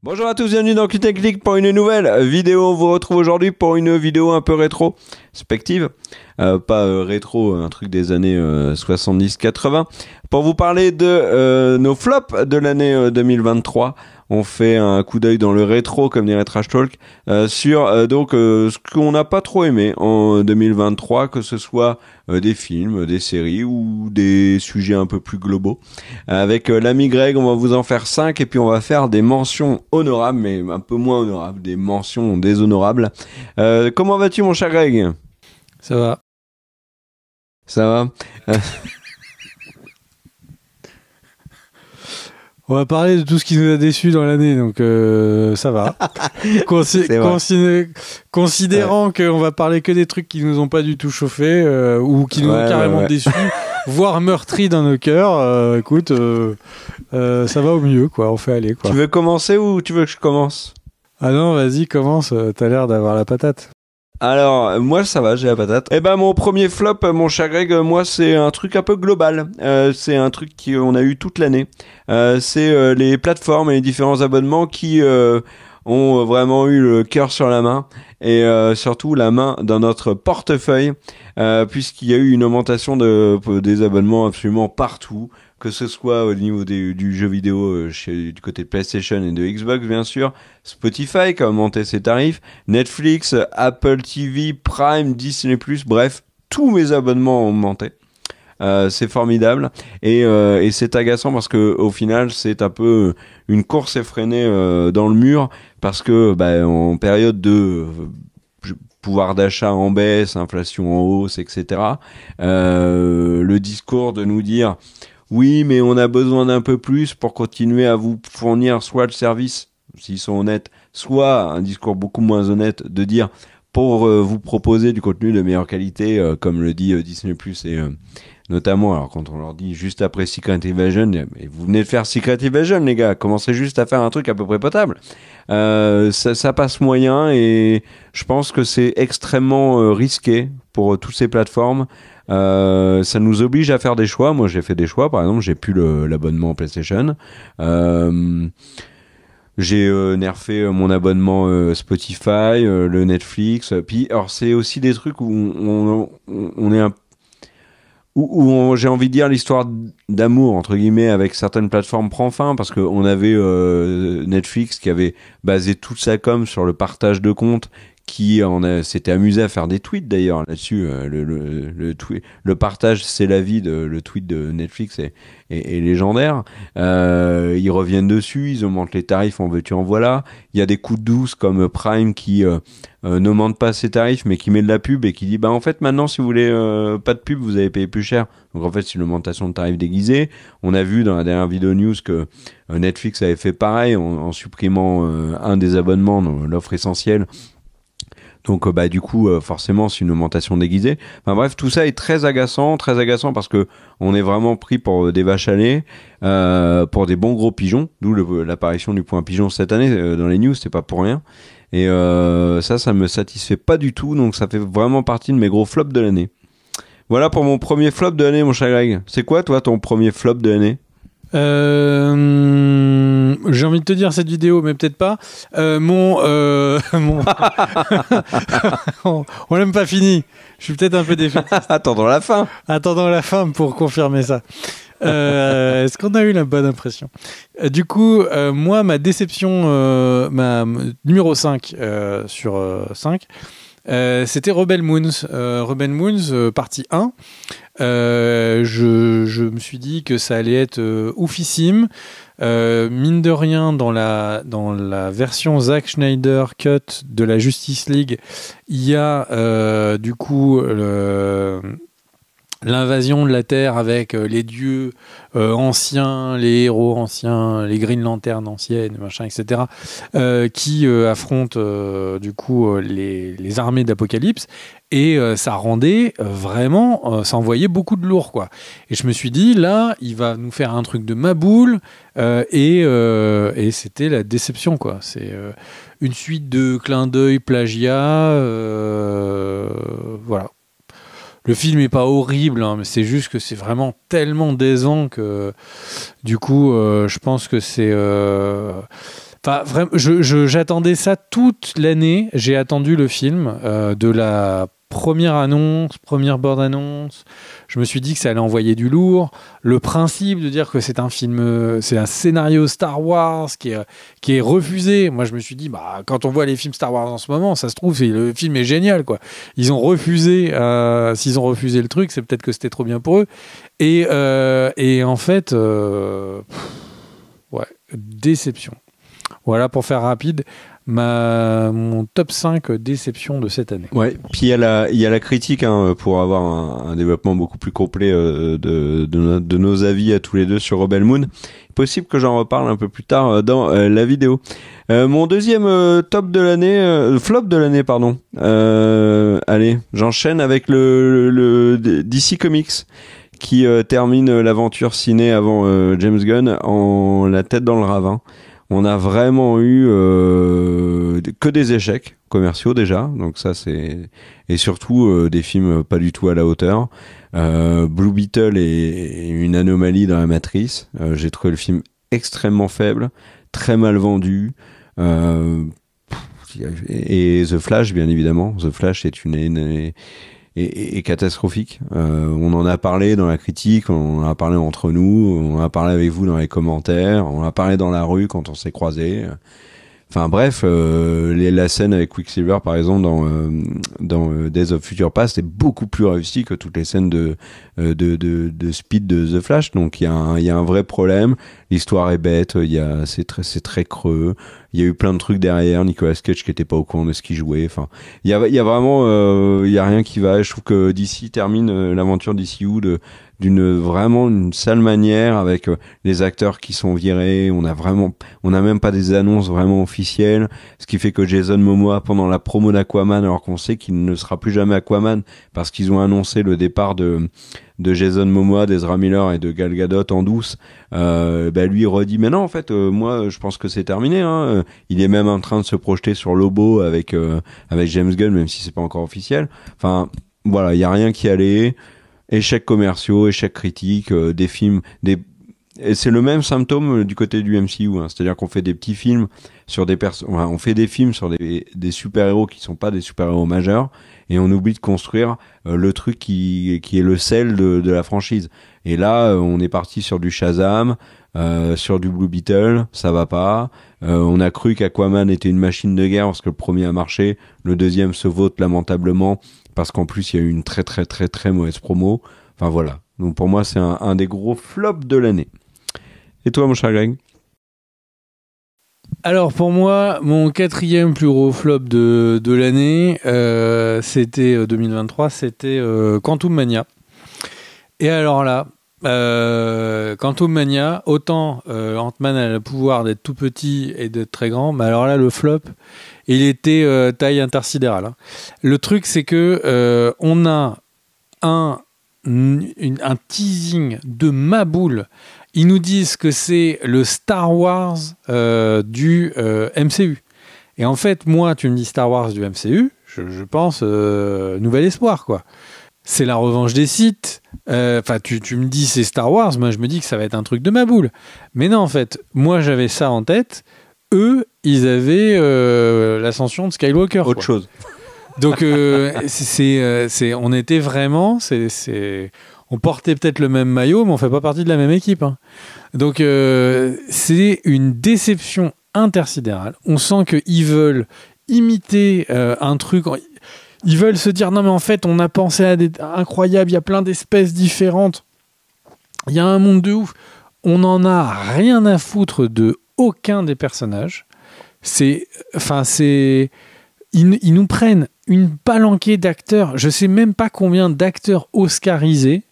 Bonjour à tous, bienvenue dans Click pour une nouvelle vidéo. On vous retrouve aujourd'hui pour une vidéo un peu rétrospective. Pas rétro, un truc des années 70-80. Pour vous parler de nos flops de l'année 2023. On fait un coup d'œil dans le rétro, comme dirait Trash Talk, sur ce qu'on n'a pas trop aimé en 2023, que ce soit des films, des séries ou des sujets un peu plus globaux. Avec l'ami Greg, on va vous en faire 5 et puis on va faire des mentions honorables, mais un peu moins honorables, des mentions déshonorables. Comment vas-tu, mon cher Greg ? Ça va. Ça va. On va parler de tout ce qui nous a déçus dans l'année, donc ça va. Considérant qu'on va parler que des trucs qui nous ont pas du tout chauffé ou qui nous ont carrément déçus, voire meurtris dans nos cœurs, écoute, ça va au mieux, quoi. On fait aller, quoi. Tu veux commencer ou tu veux que je commence ? Ah non, vas-y, commence. T'as l'air d'avoir la patate. Alors, moi, ça va, j'ai la patate. Eh ben, mon premier flop, mon cher Greg, moi, c'est un truc un peu global. C'est un truc qu'on a eu toute l'année. C'est les plateformes et les différents abonnements qui ont vraiment eu le cœur sur la main et surtout la main dans notre portefeuille, puisqu'il y a eu une augmentation des abonnements absolument partout, que ce soit au niveau du jeu vidéo du côté de PlayStation et de Xbox, bien sûr, Spotify qui a augmenté ses tarifs, Netflix, Apple TV, Prime, Disney+, bref, tous mes abonnements ont augmenté. C'est formidable et c'est agaçant parce que au final c'est un peu une course effrénée dans le mur, parce que en période de pouvoir d'achat en baisse, inflation en hausse, etc., le discours de nous dire oui, mais on a besoin d'un peu plus pour continuer à vous fournir soit le service, s'ils sont honnêtes, soit un discours beaucoup moins honnête de dire pour vous proposer du contenu de meilleure qualité, comme le dit Disney+, et notamment, alors quand on leur dit juste après Secret Invasion, et vous venez de faire Secret Invasion, les gars, commencez juste à faire un truc à peu près potable. Ça passe moyen et je pense que c'est extrêmement risqué pour toutes ces plateformes. Ça nous oblige à faire des choix. Moi, j'ai fait des choix. Par exemple, j'ai plus l'abonnement PlayStation. J'ai nerfé mon abonnement Spotify, le Netflix. Puis, alors, c'est aussi des trucs où on est où j'ai envie de dire l'histoire d'amour entre guillemets avec certaines plateformes prend fin, parce que on avait Netflix qui avait basé toute sa com sur le partage de comptes, qui s'était amusé à faire des tweets d'ailleurs là-dessus. Le partage c'est la vie, le tweet de Netflix est légendaire. Ils reviennent dessus, ils augmentent les tarifs, en veux-tu en voilà. Il y a des coups de douce comme Prime qui n'augmente pas ses tarifs mais qui met de la pub et qui dit en fait maintenant si vous voulez pas de pub vous allez payer plus cher. Donc en fait c'est une augmentation de tarifs déguisée. On a vu dans la dernière vidéo news que Netflix avait fait pareil en supprimant un des abonnements, l'offre essentielle. Donc du coup forcément c'est une augmentation déguisée. Enfin bref, tout ça est très agaçant parce que on est vraiment pris pour des vaches à lait, pour des bons gros pigeons, d'où l'apparition du point pigeon cette année dans les news, c'est pas pour rien. Et ça me satisfait pas du tout, donc ça fait vraiment partie de mes gros flops de l'année. Voilà pour mon premier flop de l'année, mon cher Greg. C'est quoi toi ton premier flop de l'année ? J'ai envie de te dire cette vidéo, mais peut-être pas. On l'a même pas fini. Je suis peut-être un peu défaitiste. Attendons la fin Pour confirmer ça. Est-ce qu'on a eu la bonne impression ? Du coup, moi, ma déception, ma numéro 5 sur 5, c'était Rebel Moons. Rebel Moons, partie 1. Je me suis dit que ça allait être oufissime. Mine de rien, dans la version Zack Snyder cut de la Justice League, il y a du coup l'invasion de la Terre avec les dieux anciens, les héros anciens, les Green Lantern anciennes, machin, etc., qui affrontent du coup les armées d'Apocalypse. Et ça rendait vraiment, ça envoyait beaucoup de lourd, quoi. Et je me suis dit, là, il va nous faire un truc de maboule, et c'était la déception, quoi. C'est une suite de clins d'œil, plagiat, voilà. Le film est pas horrible, hein, mais c'est juste que c'est vraiment tellement décevant que, du coup, je pense que c'est... Enfin, vraiment, j'attendais ça toute l'année. J'ai attendu le film de la première bande-annonce. Je me suis dit que ça allait envoyer du lourd. Le principe de dire que c'est un film, c'est un scénario Star Wars qui est refusé. Moi, je me suis dit, bah, quand on voit les films Star Wars en ce moment, ça se trouve, le film est génial, quoi. Ils ont refusé, s'ils ont refusé le truc, c'est peut-être que c'était trop bien pour eux. Et en fait, ouais, déception. Voilà, pour faire rapide, mon top 5 déception de cette année. Ouais, puis il y a la critique pour avoir un développement beaucoup plus complet de nos avis à tous les deux sur Rebel Moon. Possible que j'en reparle un peu plus tard dans la vidéo. Mon deuxième top de l'année, flop de l'année, pardon. Allez, j'enchaîne avec le DC Comics qui termine l'aventure ciné avant James Gunn en La tête dans le ravin. On a vraiment eu que des échecs commerciaux déjà, donc ça c'est, et surtout des films pas du tout à la hauteur. Blue Beetle est une anomalie dans la matrice. J'ai trouvé le film extrêmement faible, très mal vendu. Et The Flash, bien évidemment. The Flash est catastrophique. On en a parlé dans la critique, on en a parlé entre nous, on en a parlé avec vous dans les commentaires, on en a parlé dans la rue quand on s'est croisés. Enfin bref, la scène avec Quicksilver par exemple dans Days of Future Past est beaucoup plus réussie que toutes les scènes de speed de The Flash. Donc il y a un vrai problème. L'histoire est bête, c'est très creux. Il y a eu plein de trucs derrière. Nicolas Cage qui était pas au courant de ce qu'il jouait. Enfin, il y a vraiment il y a rien qui va. Je trouve que DC termine l'aventure DCU vraiment une sale manière avec les acteurs qui sont virés. On a même pas des annonces vraiment officielles, ce qui fait que Jason Momoa pendant la promo d'Aquaman, alors qu'on sait qu'il ne sera plus jamais Aquaman parce qu'ils ont annoncé le départ de Jason Momoa, d'Ezra Miller et de Gal Gadot en douce, lui redit mais non en fait moi je pense que c'est terminé hein. Il est même en train de se projeter sur Lobo avec James Gunn même si c'est pas encore officiel. Enfin voilà, il y a rien qui allait. Échecs commerciaux, échecs critiques, des films, et c'est le même symptôme du côté du MCU, hein. C'est-à-dire qu'on fait des petits films sur on fait des films sur des super-héros qui sont pas des super-héros majeurs, et on oublie de construire le truc qui est le sel de la franchise. Et là, on est parti sur du Shazam, sur du Blue Beetle, ça va pas. On a cru qu'Aquaman était une machine de guerre parce que le premier a marché, le deuxième se vote lamentablement parce qu'en plus il y a eu une très très très très mauvaise promo. Enfin voilà. Donc pour moi c'est un des gros flops de l'année. Et toi mon cher Greg ? Alors pour moi, mon quatrième plus gros flop de l'année, c'était 2023, c'était Quantum Mania. Et alors là, Quantum Mania, autant Ant-Man a le pouvoir d'être tout petit et d'être très grand, mais alors là le flop, il était taille intersidérale. Hein. Le truc c'est que on a un teasing de ma boule. Ils nous disent que c'est le Star Wars du MCU. Et en fait, moi, tu me dis Star Wars du MCU, je pense Nouvel Espoir, quoi. C'est la revanche des Sith. Enfin, tu me dis c'est Star Wars, moi je me dis que ça va être un truc de ma boule. Mais non, en fait, moi j'avais ça en tête. Eux, ils avaient l'ascension de Skywalker. Autre chose. Donc, on était vraiment... On portait peut-être le même maillot, mais on fait pas partie de la même équipe. Hein. Donc, c'est une déception intersidérale. On sent qu'ils veulent imiter un truc... Ils veulent se dire, non mais en fait, on a pensé à des incroyables, il y a plein d'espèces différentes. Il y a un monde de ouf. On n'en a rien à foutre de aucun des personnages. Ils nous prennent une palanquée d'acteurs. Je sais même pas combien d'acteurs oscarisés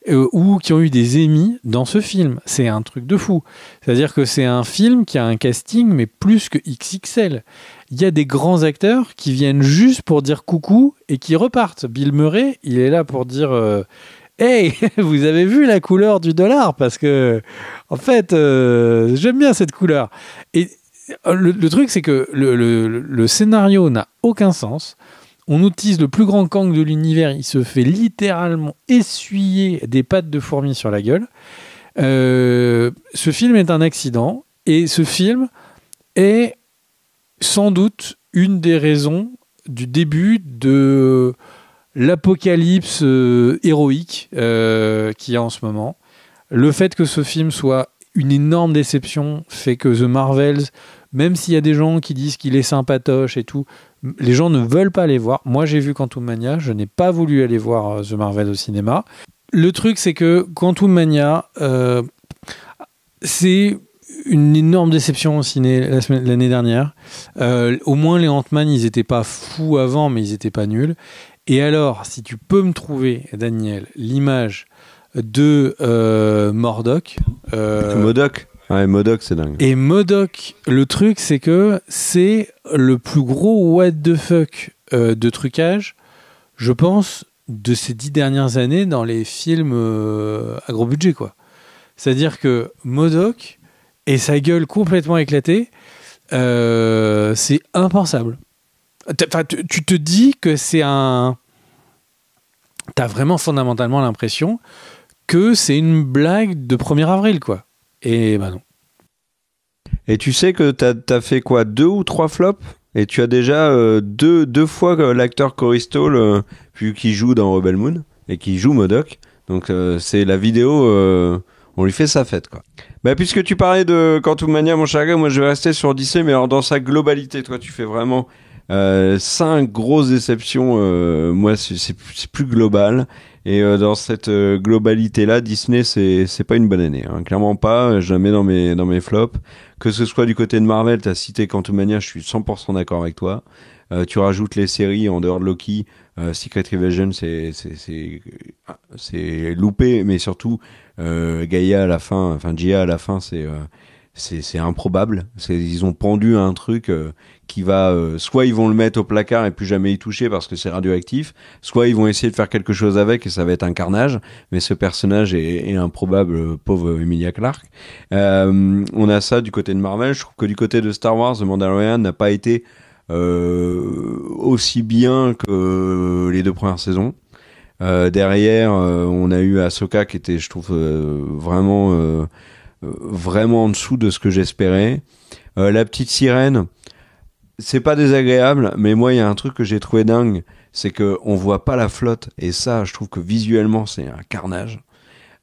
ou qui ont eu des Emmy dans ce film. C'est un truc de fou. C'est-à-dire que c'est un film qui a un casting, mais plus que XXL. Il y a des grands acteurs qui viennent juste pour dire coucou et qui repartent. Bill Murray, il est là pour dire hey, vous avez vu la couleur du dollar? Parce que, en fait, j'aime bien cette couleur. Et le truc, c'est que le scénario n'a aucun sens. On utilise le plus grand Kang de l'univers. Il se fait littéralement essuyer des pattes de fourmi sur la gueule. Ce film est un accident. Et ce film, est sans doute une des raisons du début de l'apocalypse héroïque qu'il y a en ce moment. Le fait que ce film soit une énorme déception fait que The Marvels, même s'il y a des gens qui disent qu'il est sympatoche et tout, les gens ne veulent pas aller voir. Moi, j'ai vu Quantum Mania, je n'ai pas voulu aller voir The Marvels au cinéma. Le truc, c'est que Quantum Mania, c'est une énorme déception au ciné l'année dernière. Au moins, les Ant-Man, ils n'étaient pas fous avant, mais ils n'étaient pas nuls. Et alors, si tu peux me trouver, Daniel, l'image de MODOK. MODOK. Ouais, MODOK, c'est dingue. Et MODOK, le truc, c'est que c'est le plus gros what the fuck de trucage, je pense, de ces 10 dernières années dans les films à gros budget, quoi. C'est-à-dire que MODOK et sa gueule complètement éclatée, c'est impensable. Tu te dis que c'est un... T'as vraiment fondamentalement l'impression que c'est une blague de 1er avril, quoi. Et bah non. Et tu sais que t'as fait quoi, 2 ou 3 flops? Et tu as déjà deux fois l'acteur Corey Stoll qui joue dans Rebel Moon et qui joue MODOK. Donc c'est la vidéo, on lui fait sa fête, quoi. Bah, puisque tu parlais de Quantum Mania, mon cher gars, moi je vais rester sur Disney, mais alors dans sa globalité. Toi, tu fais vraiment 5 grosses déceptions. Moi, c'est plus global. Et dans cette globalité-là, Disney, c'est pas une bonne année, hein. Clairement pas. Je la mets dans mes flops. Que ce soit du côté de Marvel, t'as cité Quantum Mania, je suis 100% d'accord avec toi. Tu rajoutes les séries en dehors de Loki, Secret Invasion, c'est loupé, mais surtout Gaïa à la fin, enfin Gia à la fin, c'est improbable. Ils ont pendu un truc qui va soit ils vont le mettre au placard et plus jamais y toucher parce que c'est radioactif, soit ils vont essayer de faire quelque chose avec et ça va être un carnage. Mais ce personnage est improbable, pauvre Emilia Clarke. On a ça du côté de Marvel. Je trouve que du côté de Star Wars, The Mandalorian n'a pas été aussi bien que les 2 premières saisons. Derrière, on a eu Ahsoka qui était, je trouve, vraiment en dessous de ce que j'espérais. La petite sirène, c'est pas désagréable, mais moi il y a un truc que j'ai trouvé dingue, c'est que on voit pas la flotte, et ça je trouve que visuellement c'est un carnage.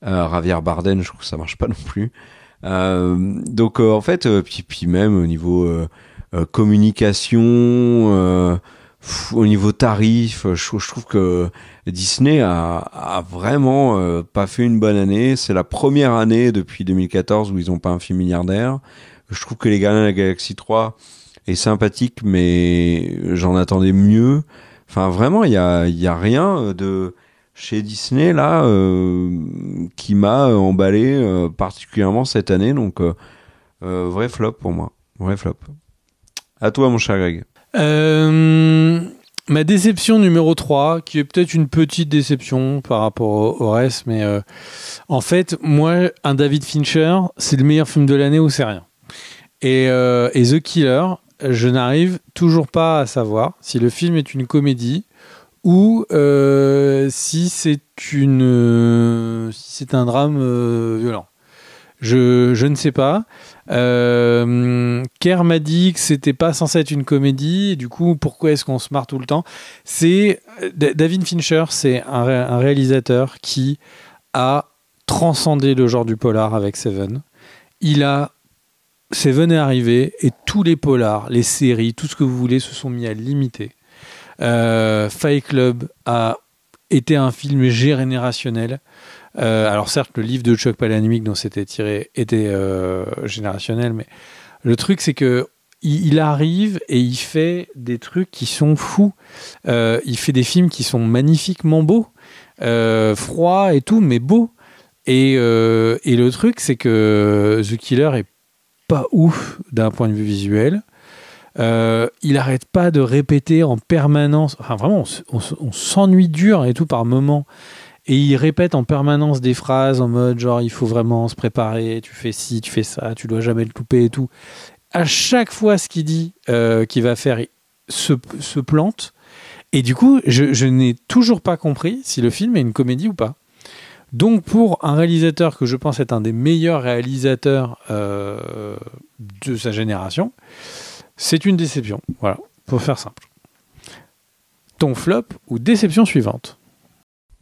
Javier Bardem, je trouve que ça marche pas non plus. Donc en fait, puis même au niveau communication, au niveau tarif, je trouve que Disney a vraiment pas fait une bonne année. C'est la première année depuis 2014 où ils ont pas un film milliardaire. Je trouve que les Gardiens de la Galaxie 3 est sympathique, mais j'en attendais mieux. Enfin, vraiment, il y a rien de chez Disney là qui m'a emballé particulièrement cette année. Donc, vrai flop pour moi. Vrai flop. À toi, mon cher Greg. Ma déception numéro 3, qui est peut-être une petite déception par rapport au reste, mais en fait, moi, un David Fincher, c'est le meilleur film de l'année ou c'est rien. Et The Killer, je n'arrive toujours pas à savoir si le film est une comédie ou si c'est un drame violent. Je ne sais pas. Kerr m'a dit que c'était pas censé être une comédie, et du coup, pourquoi est-ce qu'on se marre tout le temps? David Fincher, c'est un réalisateur qui a transcendé le genre du polar avec Seven. Seven est arrivé et tous les polars, les séries, tout ce que vous voulez se sont mis à l'imiter. Fight Club a été un film générationnel. Alors certes, le livre de Chuck Palahniuk dont c'était tiré était générationnel, mais le truc c'est que il arrive et il fait des trucs qui sont fous. Il fait des films qui sont magnifiquement beaux, froids et tout, mais beaux. Et le truc c'est que The Killer est pas ouf d'un point de vue visuel. Il arrête pas de répéter en permanence. Enfin vraiment, on s'ennuie dur et tout par moments. Et il répète en permanence des phrases en mode genre il faut vraiment se préparer, tu fais ci, tu fais ça, tu dois jamais le louper et tout. À chaque fois ce qu'il dit qu'il va faire se plante. Et du coup, je n'ai toujours pas compris si le film est une comédie ou pas. Donc pour un réalisateur que je pense être un des meilleurs réalisateurs de sa génération, c'est une déception. Voilà, pour faire simple. Ton flop ou déception suivante?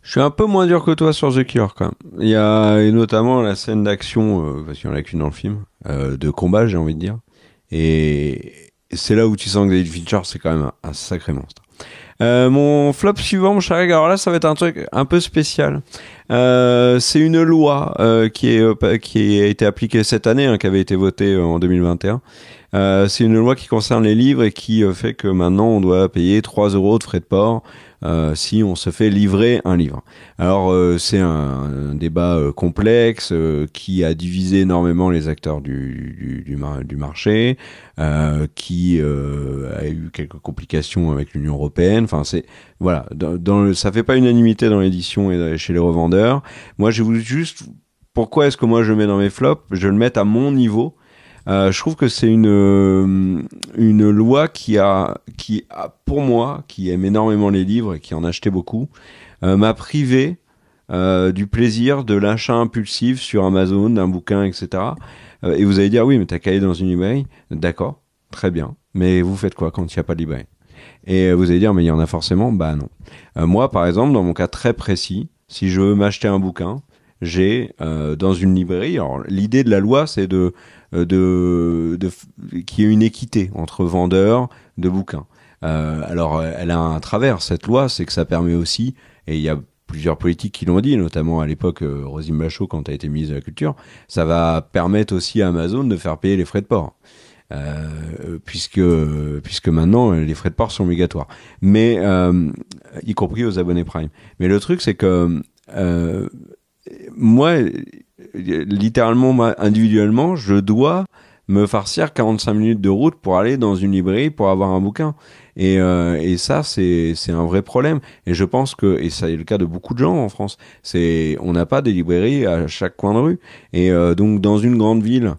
Je suis un peu moins dur que toi sur The Cure quand même. Il y a et notamment la scène d'action, parce qu'il n'y en a qu'une dans le film, de combat j'ai envie de dire. Et c'est là où tu sens que David Fincher c'est quand même un sacré monstre. Mon flop suivant, mon cher Greg, alors là ça va être un truc un peu spécial. C'est une loi qui a été appliquée cette année, qui avait été votée en 2021. C'est une loi qui concerne les livres et qui fait que maintenant on doit payer 3 € de frais de port si on se fait livrer un livre. Alors c'est un débat complexe qui a divisé énormément les acteurs du marché, qui a eu quelques complications avec l'Union européenne. Enfin c'est voilà, ça fait pas unanimité dans l'édition et chez les revendeurs. Moi j'ai voulu juste, pourquoi est-ce que moi je le mets dans mes flops? Je le mets à mon niveau. Je trouve que c'est une loi qui a, pour moi, qui aime énormément les livres et qui en achetait beaucoup, m'a privé du plaisir de l'achat impulsif sur Amazon d'un bouquin, etc. Et vous allez dire, oui, mais t'as qu'à aller dans une librairie. D'accord, très bien. Mais vous faites quoi quand il n'y a pas de librairie? Et vous allez dire, mais il y en a forcément? Bah non. Moi, par exemple, dans mon cas très précis, si je veux m'acheter un bouquin, j'ai dans une librairie, alors l'idée de la loi, c'est qu'il y ait une équité entre vendeurs de bouquins. Alors, elle a un travers, cette loi, c'est que ça permet aussi, et il y a plusieurs politiques qui l'ont dit, notamment à l'époque, Roselyne Bachelot, quand elle a été ministre de la Culture, ça va permettre aussi à Amazon de faire payer les frais de port. Puisque maintenant, les frais de port sont obligatoires. Mais, y compris aux abonnés Prime. Mais le truc, c'est que, moi, littéralement, individuellement, je dois me farcir 45 minutes de route pour aller dans une librairie pour avoir un bouquin. Et ça, c'est un vrai problème. Et je pense que, et ça est le cas de beaucoup de gens en France, on n'a pas des librairies à chaque coin de rue. Et donc, dans une grande ville,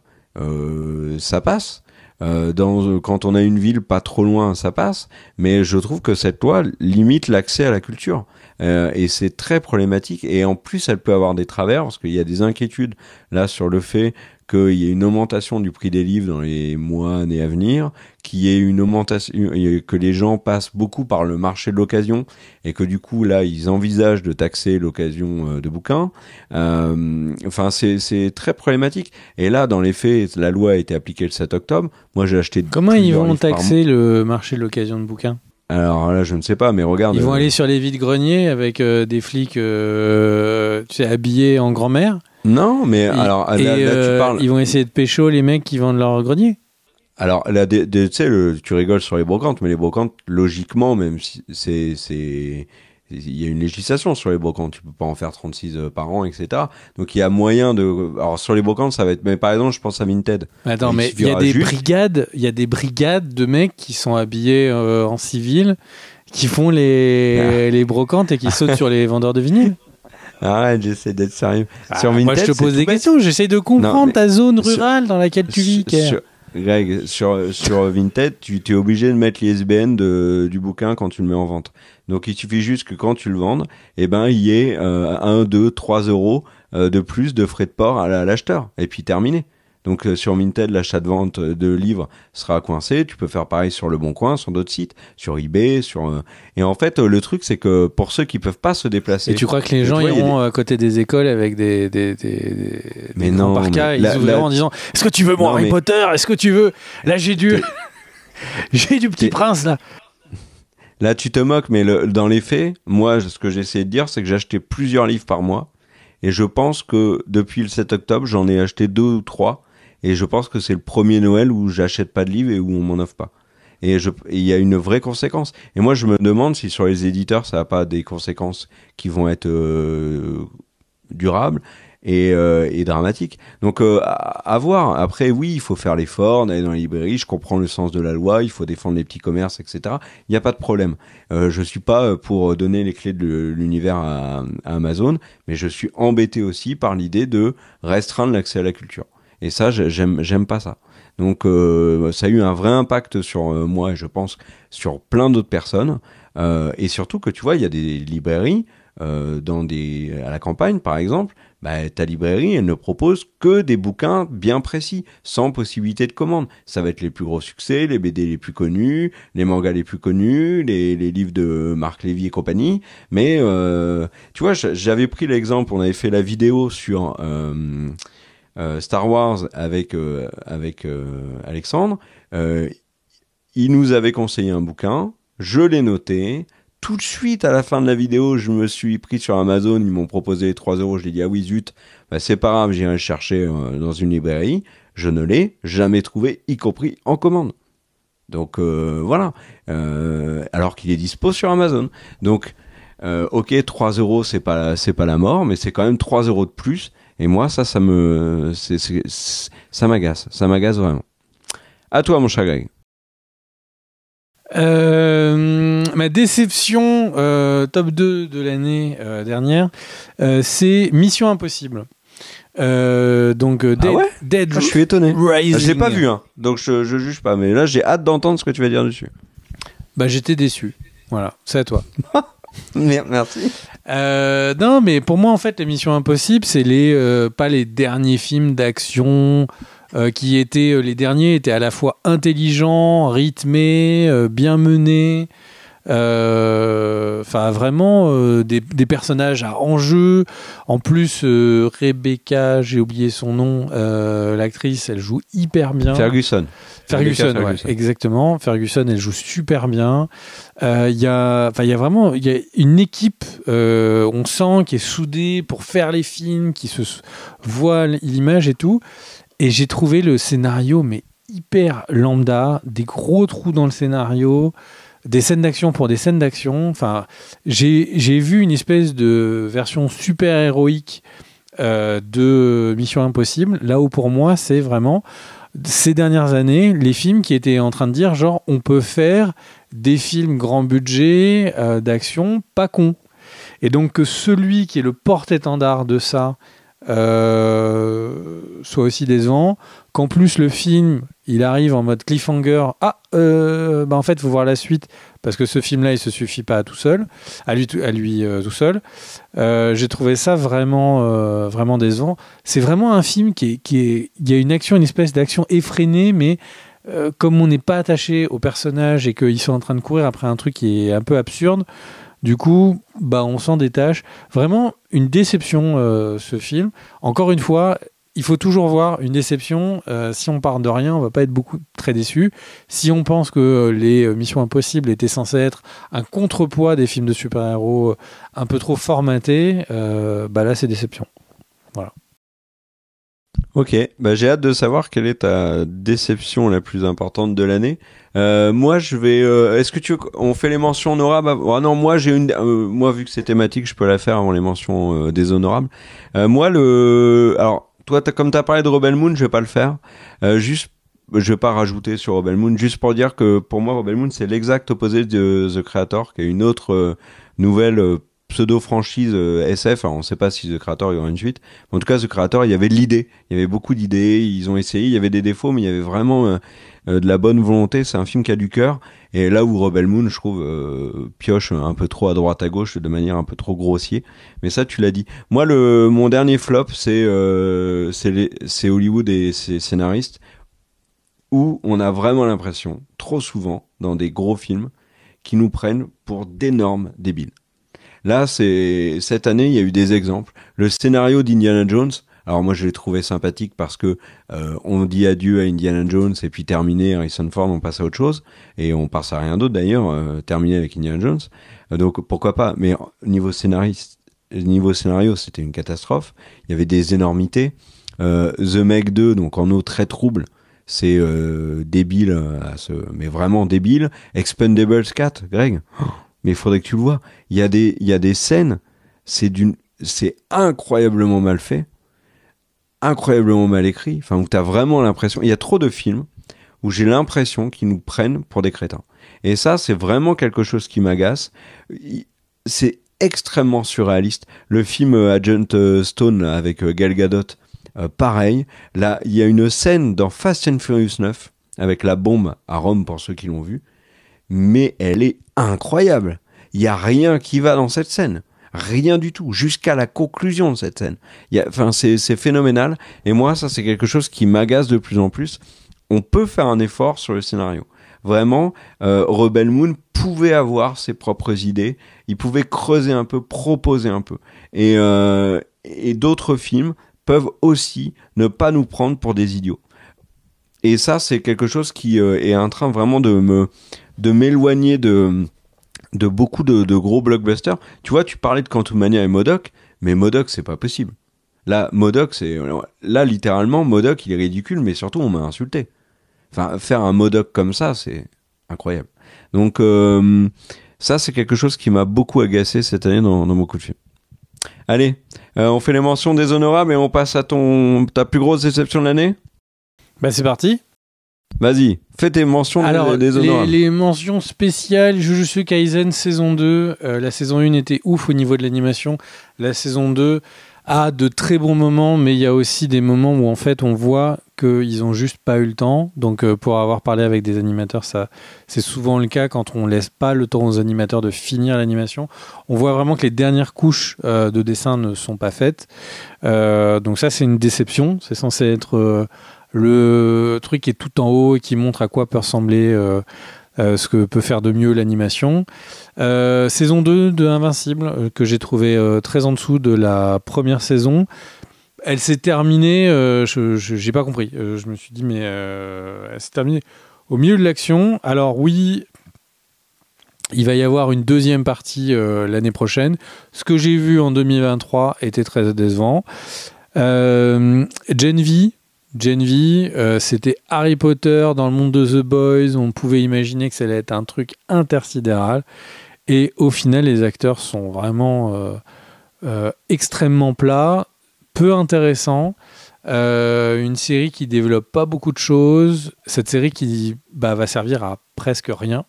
ça passe. Quand on a une ville pas trop loin, ça passe. Mais je trouve que cette loi limite l'accès à la culture. Et c'est très problématique. Et en plus, elle peut avoir des travers, parce qu'il y a des inquiétudes là sur le fait qu'il y ait une augmentation du prix des livres dans les mois, années à venir, qu'il y ait une augmentation, que les gens passent beaucoup par le marché de l'occasion, et que du coup, là, ils envisagent de taxer l'occasion de bouquins. Enfin, c'est très problématique. Et là, dans les faits, la loi a été appliquée le 7 octobre. Moi, j'ai acheté Comment ils vont taxer le marché de l'occasion de bouquins? Alors là, je ne sais pas, mais regarde. Ils vont aller sur les vides-greniers avec des flics tu sais, habillés en grand-mère. Non, mais alors là, tu parles. Ils vont essayer de pécho les mecs qui vendent leur grenier. Alors là, tu sais, tu rigoles sur les brocantes, mais les brocantes, logiquement, même si il y a une législation sur les brocantes, tu peux pas en faire 36 par an, etc. Donc il y a moyen de. Alors sur les brocantes, ça va être. Mais par exemple, je pense à Vinted. Attends, mais il y a des brigades de mecs qui sont habillés en civil, qui font les brocantes et qui sautent sur les vendeurs de vinyle. Arrête, j'essaie d'être sérieux. Sur Vinted, moi, je te pose des questions. J'essaie de comprendre ta zone rurale dans laquelle tu vis. Greg, sur Vinted, tu es obligé de mettre l'ISBN du bouquin quand tu le mets en vente. Donc, il suffit juste que quand tu le vendes, eh ben, il y ait 1, 2, 3 € de plus de frais de port à l'acheteur. Et puis, terminé. Donc sur Vinted, l'achat de vente de livres sera coincé. Tu peux faire pareil sur Le Bon Coin, sur d'autres sites, sur eBay, et en fait le truc c'est que pour ceux qui peuvent pas se déplacer. Et tu crois que les gens iront à côté des écoles avec des grands parkas, ils ouvriront en disant est-ce que tu veux mon Harry Potter? Est-ce que tu veux? Là j'ai du Petit Prince là. Là tu te moques, mais dans les faits, moi ce que j'essaie de dire c'est que j'achetais plusieurs livres par mois et je pense que depuis le 7 octobre j'en ai acheté 2 ou 3. Et je pense que c'est le premier Noël où j'achète pas de livres et où on m'en offre pas. Et il y a une vraie conséquence. Et moi, je me demande si sur les éditeurs, ça n'a pas des conséquences qui vont être durables et dramatiques. Donc, à voir. Après, oui, il faut faire l'effort d'aller dans les librairies. Je comprends le sens de la loi. Il faut défendre les petits commerces, etc. Il n'y a pas de problème. Je suis pas pour donner les clés de l'univers à Amazon, mais je suis embêté aussi par l'idée de restreindre l'accès à la culture. Et ça, j'aime pas ça. Donc, ça a eu un vrai impact sur moi et je pense sur plein d'autres personnes. Et surtout que tu vois, il y a des librairies à la campagne, par exemple, bah, ta librairie, elle ne propose que des bouquins bien précis, sans possibilité de commande. Ça va être les plus gros succès, les BD les plus connus, les mangas les plus connus, les livres de Marc Lévy et compagnie. Mais tu vois, j'avais pris l'exemple, on avait fait la vidéo sur Star Wars avec Alexandre. Il nous avait conseillé un bouquin, je l'ai noté. Tout de suite, à la fin de la vidéo, je me suis pris sur Amazon, ils m'ont proposé 3 euros, je l'ai dit, ah oui, zut, bah, c'est pas grave, j'irai le chercher dans une librairie. Je ne l'ai jamais trouvé, y compris en commande. Donc voilà, alors qu'il est dispo sur Amazon. Donc, ok, 3 euros, c'est pas la mort, mais c'est quand même 3 euros de plus. Et moi, ça m'agace vraiment. À toi, mon cher Greg. Ma déception top 2 de l'année dernière, c'est Mission Impossible. Dead je suis étonné. Rising. Je l'ai pas vu, hein, donc je juge pas. Mais là, j'ai hâte d'entendre ce que tu vas dire dessus. Bah, j'étais déçu. Voilà, c'est à toi. Merci. Non, mais pour moi, en fait, les Missions Impossibles, c'est pas les derniers films d'action qui étaient les derniers étaient à la fois intelligents, rythmés, bien menés. Enfin, vraiment des personnages à enjeu. En plus, Rebecca, j'ai oublié son nom, l'actrice, elle joue hyper bien. Ferguson, ouais, exactement. Ferguson, elle joue super bien. Il y a une équipe, on sent, qui est soudée pour faire les films, qui se voit l'image et tout. Et j'ai trouvé le scénario mais hyper lambda, des gros trous dans le scénario, des scènes d'action pour des scènes d'action. Enfin, j'ai vu une espèce de version super héroïque de Mission Impossible, là où pour moi c'est vraiment ces dernières années les films qui étaient en train de dire genre on peut faire des films grand budget d'action pas con. Et donc que celui qui est le porte-étendard de ça soit aussi décevant, qu'en plus le film il arrive en mode cliffhanger, en fait faut voir la suite parce que ce film là il se suffit pas tout seul à lui tout seul. J'ai trouvé ça vraiment vraiment décevant. C'est vraiment un film il y a une action, une espèce d'action effrénée, mais comme on n'est pas attaché aux personnages et qu'ils sont en train de courir après un truc qui est un peu absurde, du coup, on s'en détache. Vraiment une déception, ce film. Encore une fois, il faut toujours voir une déception. Si on part de rien, on va pas être très déçu. Si on pense que les Missions Impossibles étaient censées être un contrepoids des films de super-héros un peu trop formatés, là c'est déception. Voilà. Ok, j'ai hâte de savoir quelle est ta déception la plus importante de l'année. Moi, je vais. Est-ce que on fait les mentions honorables non, moi j'ai moi vu que c'est thématique, je peux la faire avant les mentions déshonorables. Alors, toi, comme t'as parlé de Rebel Moon, je vais pas le faire. Je vais pas rajouter sur Rebel Moon, juste pour dire que pour moi, Rebel Moon, c'est l'exact opposé de The Creator, qui est une autre nouvelle pseudo-franchise SF. Alors, on sait pas si The Creator il y aura une suite. Mais en tout cas, The Creator, il y avait de l'idée. Il y avait beaucoup d'idées. Ils ont essayé. Il y avait des défauts, mais il y avait vraiment de la bonne volonté. C'est un film qui a du cœur. Et là où Rebel Moon, je trouve, pioche un peu trop à droite à gauche, de manière un peu trop grossier. Mais ça, tu l'as dit. Moi, mon dernier flop, c'est Hollywood et ses scénaristes, où on a vraiment l'impression, trop souvent, dans des gros films, qu'ils nous prennent pour d'énormes débiles. Là, cette année, il y a eu des exemples. Le scénario d'Indiana Jones, alors moi je l'ai trouvé sympathique parce que on dit adieu à Indiana Jones et puis terminé Harrison Ford, on passe à autre chose et on passe à rien d'autre d'ailleurs, terminé avec Indiana Jones. Donc pourquoi pas, mais niveau scénario, c'était une catastrophe. Il y avait des énormités. The Meg 2, donc en eau très trouble, c'est débile, mais vraiment débile. Expendables 4, Greg. Mais il faudrait que tu le vois. Il y a des scènes, c'est incroyablement mal fait, incroyablement mal écrit. Enfin, où t'as vraiment l'impression. Il y a trop de films où j'ai l'impression qu'ils nous prennent pour des crétins. Et ça, c'est vraiment quelque chose qui m'agace. C'est extrêmement surréaliste. Le film Agent Stone là, avec Gal Gadot, pareil. Là, il y a une scène dans Fast and Furious 9 avec la bombe à Rome pour ceux qui l'ont vu. Mais elle est incroyable. Il y a rien qui va dans cette scène. rien du tout, jusqu'à la conclusion de cette scène. Enfin, c'est phénoménal. Et moi, ça, c'est quelque chose qui m'agace de plus en plus. On peut faire un effort sur le scénario. Vraiment, Rebel Moon pouvait avoir ses propres idées. Il pouvait creuser un peu, proposer un peu. Et d'autres films peuvent aussi ne pas nous prendre pour des idiots. Et ça, c'est quelque chose qui est en train vraiment de m'éloigner de beaucoup de gros blockbusters. Tu vois, tu parlais de Quantumania et MODOK, mais MODOK, c'est pas possible. Là, littéralement, MODOK, il est ridicule, mais surtout, on m'a insulté. Enfin, faire un MODOK comme ça, c'est incroyable. Donc, ça, c'est quelque chose qui m'a beaucoup agacé cette année dans beaucoup de films. Allez, on fait les mentions déshonorables et on passe à ta plus grosse déception de l'année ? Bah, c'est parti. Vas-y, fais tes mentions déshonorables. Les mentions spéciales, Jujutsu Kaisen saison 2. La saison 1 était ouf au niveau de l'animation. La saison 2 a de très bons moments, mais il y a aussi des moments où en fait on voit qu'ils ont juste pas eu le temps. Donc pour avoir parlé avec des animateurs, ça c'est souvent le cas quand on laisse pas le temps aux animateurs de finir l'animation. On voit vraiment que les dernières couches de dessin ne sont pas faites. Donc ça c'est une déception. C'est censé être le truc qui est tout en haut et qui montre à quoi peut ressembler ce que peut faire de mieux l'animation. Saison 2 de Invincible, que j'ai trouvé très en dessous de la première saison. Elle s'est terminée, j'ai pas compris. Je me suis dit, mais elle s'est terminée au milieu de l'action. Alors oui, il va y avoir une deuxième partie l'année prochaine. Ce que j'ai vu en 2023 était très décevant. Gen V, c'était Harry Potter dans le monde de The Boys. On pouvait imaginer que ça allait être un truc intersidéral. Et au final, les acteurs sont vraiment extrêmement plats, peu intéressants. Une série qui développe pas beaucoup de choses. Cette série qui va servir à presque rien,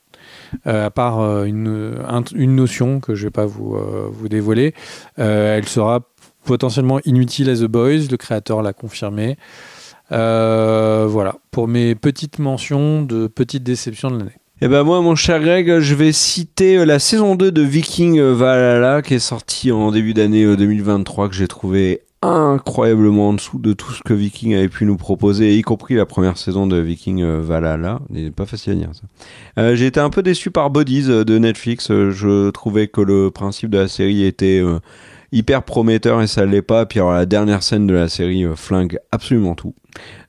à part une notion que je vais pas vous dévoiler. Elle sera potentiellement inutile à The Boys. Le créateur l'a confirmé. Voilà, pour mes petites mentions de petites déceptions de l'année. Et ben moi, mon cher Greg, je vais citer la saison 2 de Viking Valhalla qui est sortie en début d'année 2023, que j'ai trouvé incroyablement en dessous de tout ce que Viking avait pu nous proposer, y compris la première saison de Viking Valhalla. C'est pas facile à dire ça. J'ai été un peu déçu par Bodies de Netflix. Je trouvais que le principe de la série était hyper prometteur et ça l'est pas. Puis alors, la dernière scène de la série flingue absolument tout.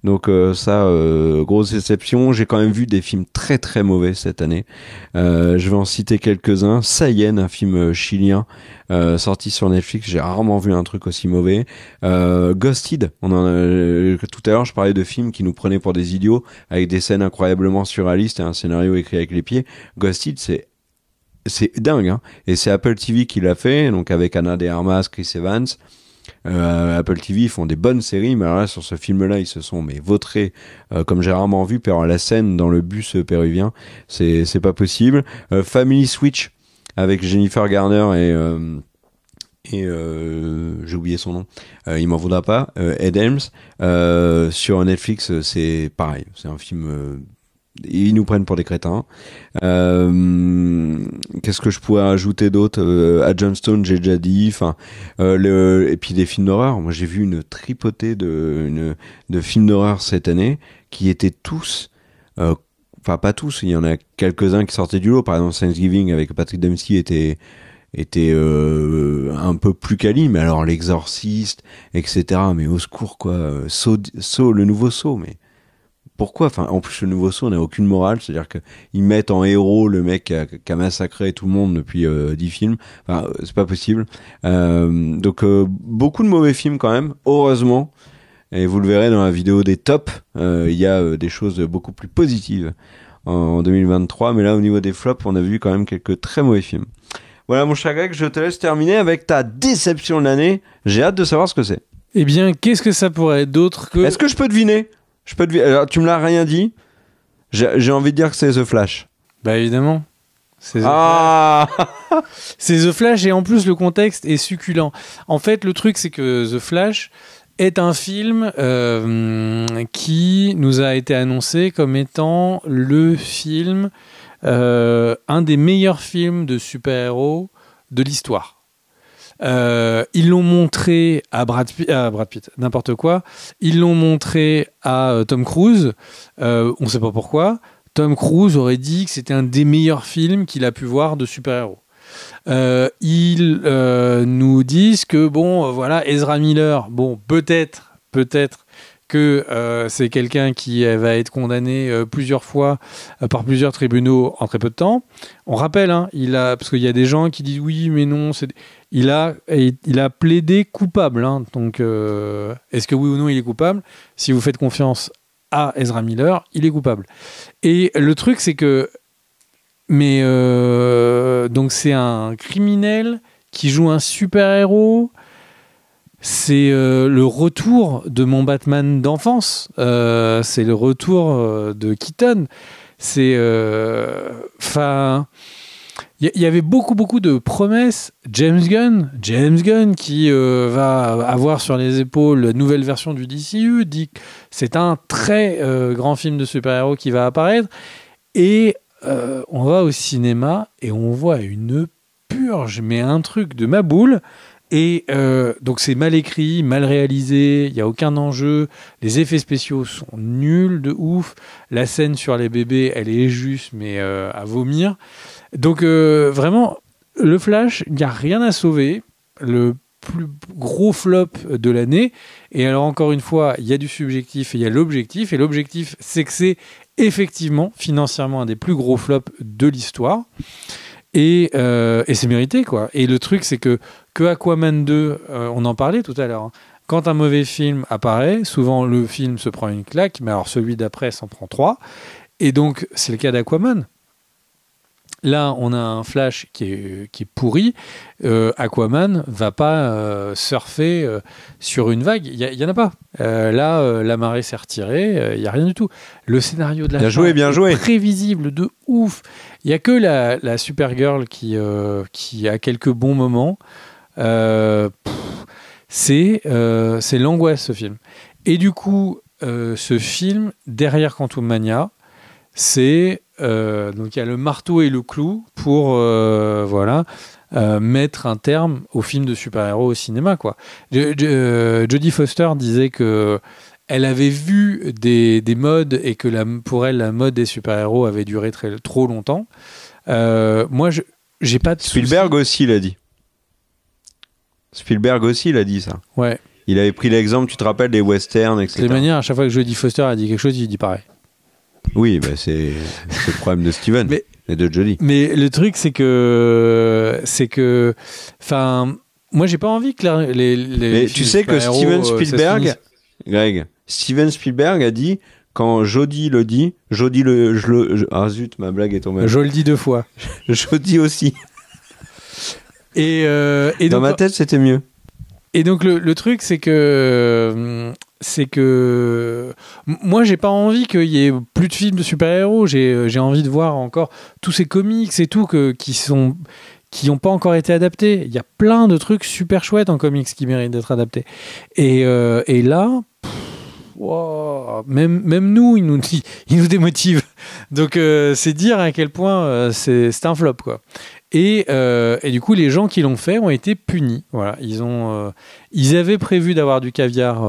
Donc grosse déception. J'ai quand même vu des films très très mauvais cette année. Je vais en citer quelques-uns. Sayen, un film chilien sorti sur Netflix. J'ai rarement vu un truc aussi mauvais. Ghosted. Tout à l'heure, je parlais de films qui nous prenaient pour des idiots avec des scènes incroyablement surréalistes et un scénario écrit avec les pieds. Ghosted, c'est dingue, hein. Et c'est Apple TV qui l'a fait, donc avec Ana de Armas, Chris Evans. Apple TV, ils font des bonnes séries, mais alors là, sur ce film-là, ils se sont vautrés, comme j'ai rarement vu, la scène dans le bus péruvien, c'est pas possible. Family Switch, avec Jennifer Garner et j'ai oublié son nom, il m'en voudra pas, Ed Helms, sur Netflix, c'est pareil, c'est un film... ils nous prennent pour des crétins. Qu'est-ce que je pourrais ajouter d'autre? À Johnstone, j'ai déjà dit. Et puis des films d'horreur. Moi, j'ai vu une tripotée de films d'horreur cette année qui étaient tous, pas tous. Il y en a quelques-uns qui sortaient du lot. Par exemple, Thanksgiving avec Patrick Dempsey était un peu plus quali. Mais alors, L'Exorciste, etc. Mais au secours, quoi. Saw, le nouveau Saw, mais pourquoi? En plus, le nouveau Saw n'a aucune morale, c'est-à-dire qu'ils mettent en héros le mec qui a massacré tout le monde depuis 10 films. C'est pas possible. Donc, beaucoup de mauvais films quand même, heureusement. Et vous le verrez dans la vidéo des tops, il y a des choses beaucoup plus positives en 2023. Mais là, au niveau des flops, on a vu quand même quelques très mauvais films. Voilà, mon cher Greg, je te laisse terminer avec ta déception de l'année. J'ai hâte de savoir ce que c'est. Eh bien, qu'est-ce que ça pourrait être d'autre que... Est-ce que je peux deviner? Alors, tu me l'as rien dit. J'ai envie de dire que c'est The Flash. Bah évidemment. C'est The Flash et en plus le contexte est succulent. En fait, le truc c'est que The Flash est un film qui nous a été annoncé comme étant le film, un des meilleurs films de super-héros de l'histoire. Ils l'ont montré à Brad Pitt, n'importe quoi. Ils l'ont montré à Tom Cruise. On ne sait pas pourquoi. Tom Cruise aurait dit que c'était un des meilleurs films qu'il a pu voir de super-héros. Ils nous disent que voilà, Ezra Miller, peut-être que c'est quelqu'un qui va être condamné plusieurs fois par plusieurs tribunaux en très peu de temps. On rappelle, parce qu'il y a des gens qui disent oui, mais non, il a plaidé coupable. Donc, est-ce que oui ou non il est coupable ? Si vous faites confiance à Ezra Miller, il est coupable. Et le truc, c'est que donc c'est un criminel qui joue un super-héros. C'est le retour de mon Batman d'enfance. C'est le retour de Keaton. C'est, il y avait beaucoup de promesses. James Gunn qui va avoir sur les épaules la nouvelle version du DCU, dit que c'est un très grand film de super-héros qui va apparaître. Et on va au cinéma et on voit une purge, mais un truc de ma boule. Et donc c'est mal écrit, mal réalisé, il n'y a aucun enjeu, les effets spéciaux sont nuls de ouf, la scène sur les bébés, elle est juste, mais à vomir. Donc vraiment, le Flash, il n'y a rien à sauver, le plus gros flop de l'année. Et alors encore une fois, il y a du subjectif et il y a l'objectif, et l'objectif, c'est que c'est effectivement financièrement un des plus gros flops de l'histoire. Et c'est mérité, quoi. Et le truc, c'est que Aquaman 2, on en parlait tout à l'heure, quand un mauvais film apparaît, souvent le film se prend une claque, mais alors celui d'après s'en prend 3. Et donc, c'est le cas d'Aquaman. Là, on a un Flash qui est pourri. Aquaman va pas surfer sur une vague. Il y en a pas. Là, la marée s'est retirée. Il y a rien du tout. Le scénario de la fin est prévisible de ouf. Il y a que la Supergirl qui a quelques bons moments. C'est l'angoisse, ce film. Et du coup, ce film, derrière Quantum Mania, c'est donc il y a le marteau et le clou pour mettre un terme au film de super-héros au cinéma, quoi. Jodie Foster disait que elle avait vu des modes et que pour elle la mode des super-héros avait duré trop longtemps. Moi j'ai pas de Spielberg aussi l'a dit. Spielberg aussi l'a dit, ça. Ouais. Il avait pris l'exemple, tu te rappelles, des westerns, etc. De toute manière, à chaque fois que Jodie Foster a dit quelque chose, il dit pareil. Oui, c'est le problème de Steven et de Jodie. Mais le truc, c'est que, moi, j'ai pas envie que mais tu sais que Steven Spielberg, Greg, Steven Spielberg a dit, quand Jodie le dit, ah zut, ma blague est tombée. Je le dis 2 fois. Jodie aussi. Et dans donc, ma tête, c'était mieux. Et donc le truc, c'est que moi, j'ai pas envie qu'il y ait plus de films de super-héros. J'ai envie de voir encore tous ces comics et tout qui n'ont pas encore été adaptés. Il y a plein de trucs super chouettes en comics qui méritent d'être adaptés. Et là, wow, même nous, il nous démotive. Donc c'est dire à quel point c'est un flop, quoi. Et du coup, les gens qui l'ont fait ont été punis. Voilà, ils avaient prévu d'avoir du caviar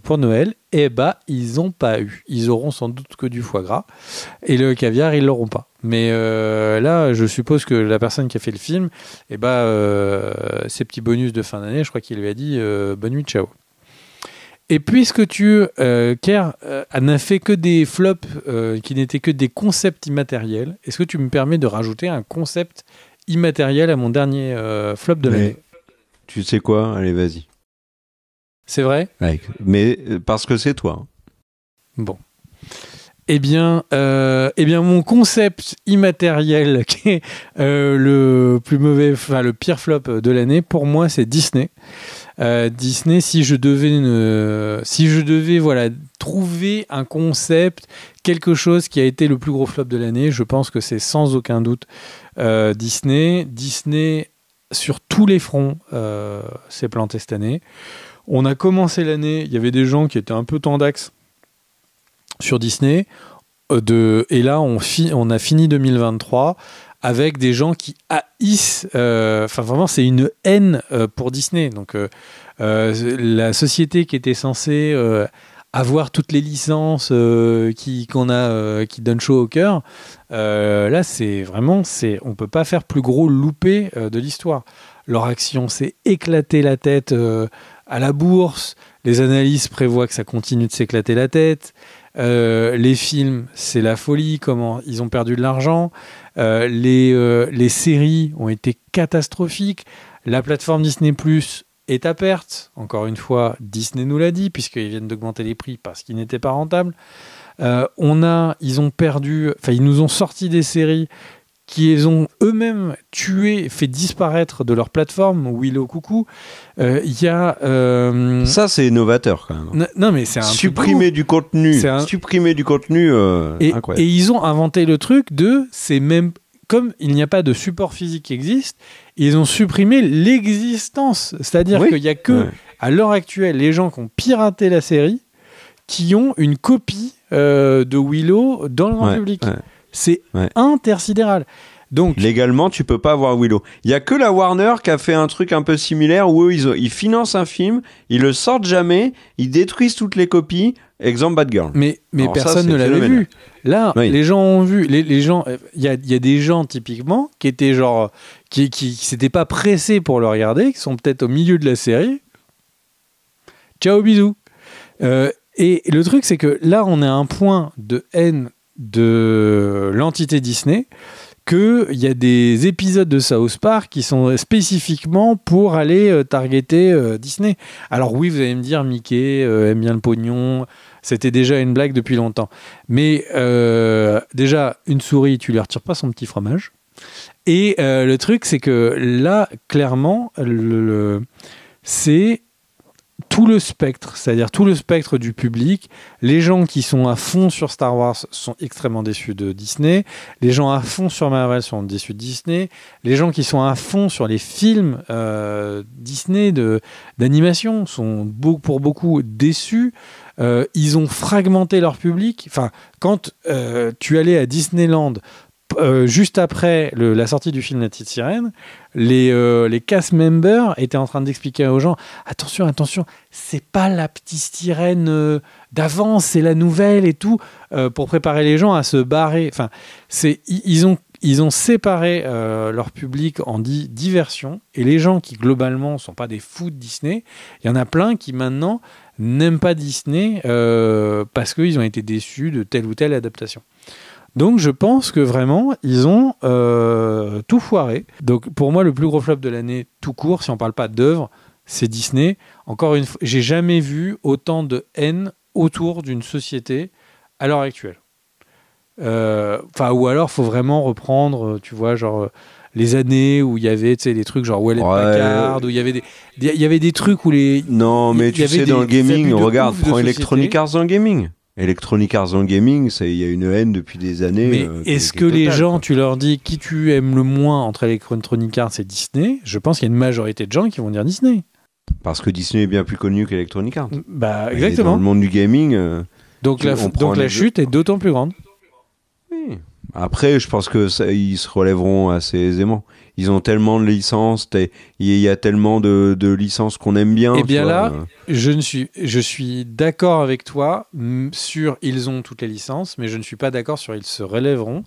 pour Noël, et ils n'ont pas eu. Ils auront sans doute que du foie gras, et le caviar, ils l'auront pas. Mais là, je suppose que la personne qui a fait le film, ses petits bonus de fin d'année, je crois qu'il lui a dit bonne nuit, ciao. Et puisque Kerr n'a fait que des flops qui n'étaient que des concepts immatériels, est-ce que tu me permets de rajouter un concept immatériel à mon dernier flop de l'année ? Tu sais quoi ? Allez, vas-y. C'est vrai ? Ouais, mais parce que c'est toi. Bon. Eh bien, mon concept immatériel qui est le plus mauvais, enfin le pire flop de l'année, pour moi, c'est Disney. Disney, si je devais trouver un concept, quelque chose qui a été le plus gros flop de l'année, je pense que c'est sans aucun doute Disney. Disney, sur tous les fronts, s'est planté cette année. On a commencé l'année, il y avait des gens qui étaient un peu tendax sur Disney, et là on a fini 2023 avec des gens qui haïssent. Enfin, vraiment, c'est une haine pour Disney. Donc, la société qui était censée avoir toutes les licences qui donnent chaud au cœur, là, c'est vraiment, on peut pas faire plus gros loupé de l'histoire. Leur action s'est éclaté la tête à la bourse. Les analystes prévoient que ça continue de s'éclater la tête. Les films, c'est la folie, comment ils ont perdu de l'argent. Les séries ont été catastrophiques. La plateforme Disney+ est à perte. Encore une fois, Disney nous l'a dit, puisqu'ils viennent d'augmenter les prix parce qu'ils n'étaient pas rentables. Ils ont perdu, enfin, ils nous ont sorti des séries qui les ont eux-mêmes tués, fait disparaître de leur plateforme. Willow Coucou. Il y a... Ça, c'est novateur, quand même. Non, mais c'est un supprimer du contenu. Supprimer du contenu, incroyable. Et ils ont inventé le truc c'est même... Comme il n'y a pas de support physique qui existe, ils ont supprimé l'existence. C'est-à-dire qu'il n'y a que, à l'heure actuelle, les gens qui ont piraté la série qui ont une copie de Willow dans le grand public. C'est intersidéral. Donc, légalement, tu peux pas avoir Willow. Il y a que la Warner qui a fait un truc un peu similaire où eux, ils financent un film, ils le sortent jamais, ils détruisent toutes les copies. Exemple Bad Girl. Mais alors personne ne l'avait vu. Là, les gens ont vu. Les gens, il y a des gens typiquement qui étaient genre, qui s'étaient pas pressés pour le regarder, qui sont peut-être au milieu de la série. Ciao, bisous. Et le truc, c'est que là, on est à un point de haine de l'entité Disney qu'il y a des épisodes de South Park qui sont spécifiquement pour aller targeter Disney. Alors oui, vous allez me dire, Mickey aime bien le pognon, c'était déjà une blague depuis longtemps. Mais déjà, une souris, tu lui retires pas son petit fromage. Et le truc, c'est que là, clairement, c'est tout le spectre, c'est-à-dire tout le spectre du public. Les gens qui sont à fond sur Star Wars sont extrêmement déçus de Disney. Les gens à fond sur Marvel sont déçus de Disney. Les gens qui sont à fond sur les films Disney d'animation sont pour beaucoup déçus. Ils ont fragmenté leur public. Enfin, quand tu allais à Disneyland juste après la sortie du film La Petite Sirène, les cast members étaient en train d'expliquer aux gens attention, c'est pas la Petite Sirène d'avant, c'est la nouvelle et tout, pour préparer les gens à se barrer. Enfin, ils ont séparé leur public en diversion, et les gens qui globalement sont pas des fous de Disney, il y en a plein qui maintenant n'aiment pas Disney parce qu'ils ont été déçus de telle ou telle adaptation. Donc je pense que vraiment ils ont tout foiré. Donc pour moi le plus gros flop de l'année tout court, si on parle pas d'œuvre, c'est Disney. Encore une fois, j'ai jamais vu autant de haine autour d'une société à l'heure actuelle. Ou alors faut vraiment reprendre, tu vois, genre les années où il y avait, tu sais, des trucs genre Wallet Packard, où il y avait des trucs où les... Non, mais tu sais, dans le gaming, regarde, prends Electronic Arts dans le gaming. Electronic Arts en gaming, il y a une haine depuis des années. Mais est-ce que les gens, tu leur dis qui tu aimes le moins entre Electronic Arts et Disney? Je pense qu'il y a une majorité de gens qui vont dire Disney. Parce que Disney est bien plus connu qu'Electronic Arts. Bah, exactement. Dans le monde du gaming... donc la chute est d'autant plus grande. Oui. Après, je pense qu'ils se relèveront assez aisément. Ils ont tellement de licences, il y a tellement de licences qu'on aime bien. Et bien là, je suis d'accord avec toi sur ils ont toutes les licences, mais je ne suis pas d'accord sur ils se relèveront.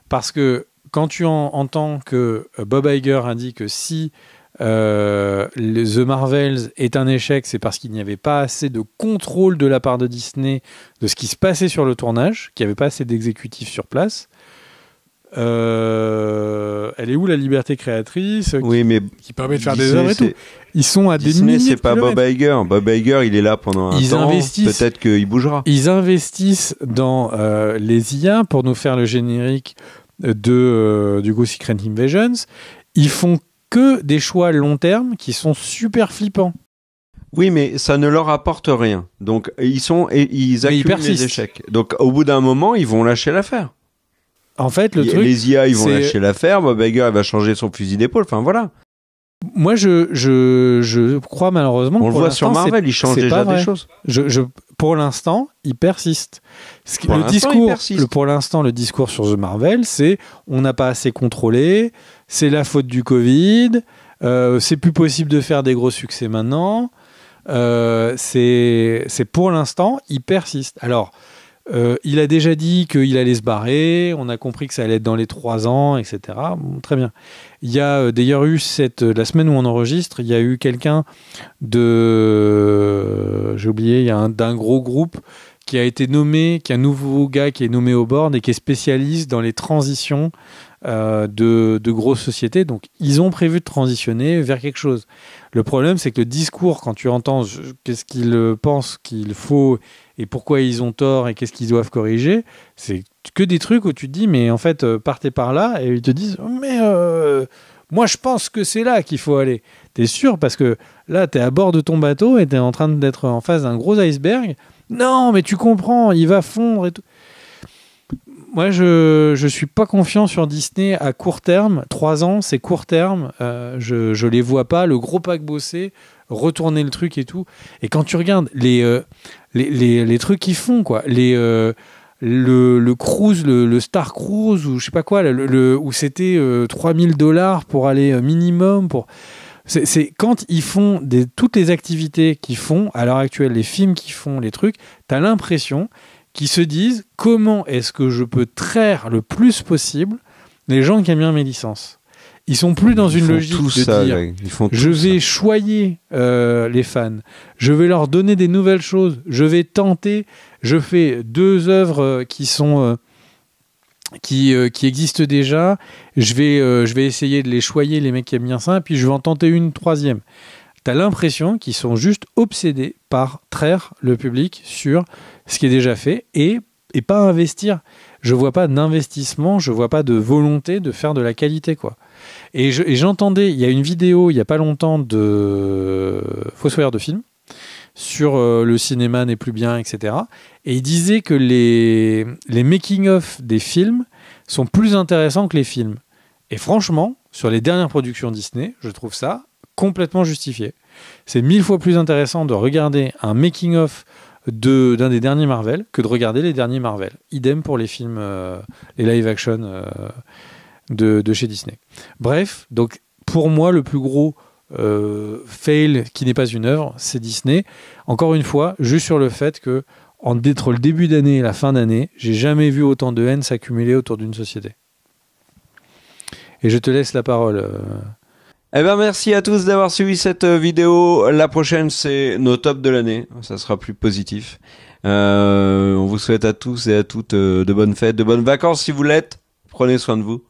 Parce que quand tu entends que Bob Iger indique que si The Marvels est un échec, c'est parce qu'il n'y avait pas assez de contrôle de la part de Disney de ce qui se passait sur le tournage, qu'il n'y avait pas assez d'exécutifs sur place. Elle est où la liberté créatrice qui permet de faire des œuvres et tout. Ils sont à Disney, des milliers c'est pas Bob Iger. Bob Iger, il est là pendant un temps. Peut-être qu'il bougera. Ils investissent dans les IA pour nous faire le générique du Go Secret Invasions. Ils font que des choix long terme qui sont super flippants. Oui, mais ça ne leur apporte rien. Donc ils accumulent les échecs. Donc au bout d'un moment, ils vont lâcher l'affaire. En fait, les IA, ils vont lâcher l'affaire. Bob Iger, il va changer son fusil d'épaule. Enfin, voilà. Moi, je crois malheureusement. On le voit sur Marvel, il change déjà des choses. Pour l'instant, il persiste. Pour l'instant, le discours sur The Marvel, c'est on n'a pas assez contrôlé, c'est la faute du Covid, c'est plus possible de faire des gros succès maintenant. C'est pour l'instant, il persiste. Alors, il a déjà dit qu'il allait se barrer, on a compris que ça allait être dans les 3 ans, etc. Bon, très bien. Il y a d'ailleurs eu la semaine où on enregistre, il y a eu quelqu'un j'ai oublié, il y a d'un gros groupe qui a été nommé, qui est un nouveau gars qui est nommé au board et qui est spécialiste dans les transitions de grosses sociétés. Donc, ils ont prévu de transitionner vers quelque chose. Le problème, c'est que le discours, quand tu entends qu'est-ce qu'ils pensent qu'il faut et pourquoi ils ont tort et qu'est-ce qu'ils doivent corriger, c'est que des trucs où tu te dis, mais en fait, partez par là, et ils te disent, mais moi, je pense que c'est là qu'il faut aller. T'es sûr? Parce que là, t'es à bord de ton bateau et t'es en train d'être en face d'un gros iceberg. Non, mais tu comprends, il va fondre et tout. Moi, je suis pas confiant sur Disney à court terme. 3 ans, c'est court terme. Je les vois pas. Le gros pack bossé, retourner le truc et tout. Et quand tu regardes les trucs qu'ils font, quoi, le cruise, le Star Cruise ou je sais pas quoi, où c'était $3000 pour aller minimum pour. C'est quand ils font toutes les activités qu'ils font à l'heure actuelle, les films qu'ils font, les trucs, t'as l'impression qui se disent comment est-ce que je peux traire le plus possible les gens qui aiment bien mes licences. Ils sont plus dans une logique de dire je vais choyer les fans, je vais leur donner des nouvelles choses, je vais tenter, je fais 2 œuvres qui sont qui existent déjà, je vais essayer de les choyer les mecs qui aiment bien ça, et puis je vais en tenter une 3e. T'as l'impression qu'ils sont juste obsédés par traire le public sur ce qui est déjà fait et pas investir. Je vois pas d'investissement, je vois pas de volonté de faire de la qualité, quoi. Et j'entendais, il y a une vidéo il y a pas longtemps de Fossoyeur de film sur le cinéma n'est plus bien, etc. Et il disait que les making-of des films sont plus intéressants que les films. Et franchement, sur les dernières productions Disney, je trouve ça complètement justifié. C'est 1000 fois plus intéressant de regarder un making-of d'un des derniers Marvel que de regarder les derniers Marvel. Idem pour les films, les live-action de chez Disney. Bref, donc pour moi, le plus gros fail qui n'est pas une œuvre, c'est Disney. Encore une fois, juste sur le fait que entre le début d'année et la fin d'année, j'ai jamais vu autant de haine s'accumuler autour d'une société. Et je te laisse la parole. Eh ben merci à tous d'avoir suivi cette vidéo. La prochaine, c'est nos tops de l'année. Ça sera plus positif. On vous souhaite à tous et à toutes de bonnes fêtes, de bonnes vacances si vous l'êtes. Prenez soin de vous.